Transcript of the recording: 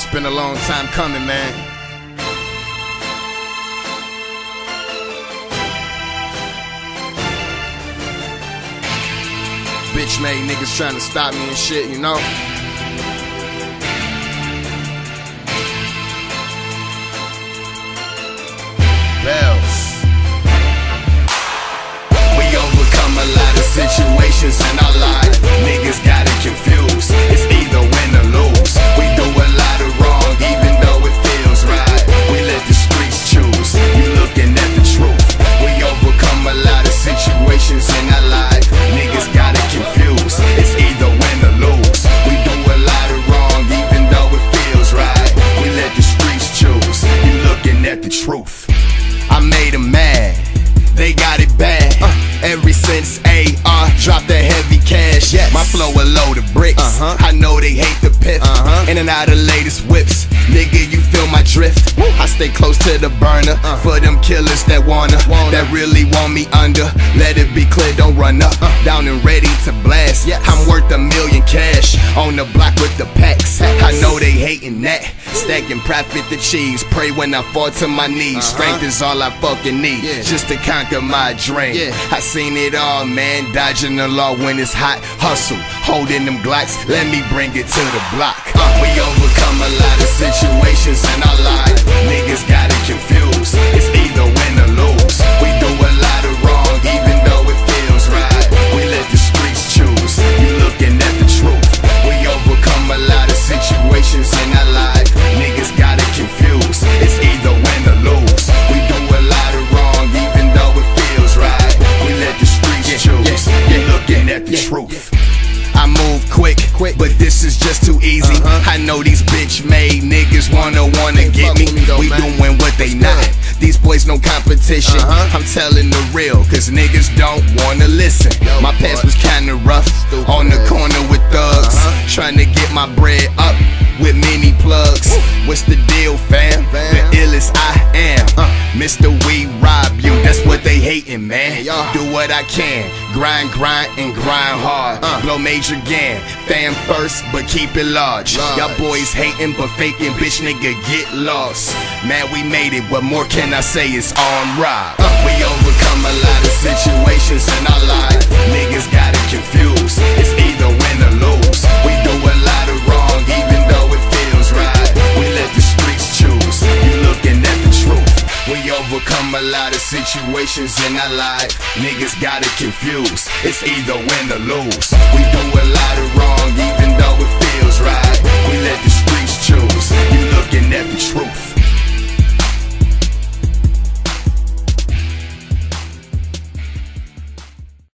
It's been a long time coming, man. Bitch made niggas trying to stop me and shit, you know? Bells. We overcome a lot of situations in our life. Niggas got it confused. It's either win or lose. We do a lot of wrong even though it feels right. We let the streets choose. You looking at the truth. We overcome a lot of situations in our life. Niggas got it confused. It's either win or lose. We do a lot of wrong even though it feels right. We let the streets choose. You looking at the truth. I made them mad, they got it bad. Ever since AR dropped that heavy cash, yes. My flow a load of bricks. I know they hate the piff. In and out of latest whips, nigga, you feel my drift. I stay close to the burner for them killers that that really want me under. Let it be clear, don't run up. Down and ready to blast. I'm worth $1 million cash on the block with the packs. I know they hating that. Stacking profit the cheese. Pray when I fall to my knees. Strength is all I fucking need just to conquer my dream. I seen it all, man. Dodging the law when it's hot. Hustle, holding them Glocks. Let me bring it to the block. We overcome a lot of situations in our life. Niggas got it confused. It's either win or lose. We do a lot of wrong even though it feels right. We let the streets choose. You looking at the truth. We overcome a lot of situations in our life. Niggas got it confused. It's either win or lose. We do a lot of wrong even though it feels right. We let the streets choose. You looking at the truth. I move quick, but this is just too easy. I know these bitch made niggas wanna get me. We doing what they not. These boys no competition. I'm telling the real, cause niggas don't wanna listen. My past was kinda rough, on the corner with thugs, trying to get my bread up with many plugs. What's the deal, fam? The illest I am. Mr. We rob you, that's what they hating, man. Do what I can, grind, and grind hard. Blow major gang, fam first, but keep it large. Y'all boys hating, but faking, bitch nigga get lost. Man, we made it, what more can I say? It's on rob. We overcome a lot of situations in our life. Niggas got it confused. It's either win or lose. We do a lot of wrong even though it feels right. We let the streets choose. You looking at the truth. We overcome a lot of situations in our life. Niggas got it confused. It's either win or lose. We do a lot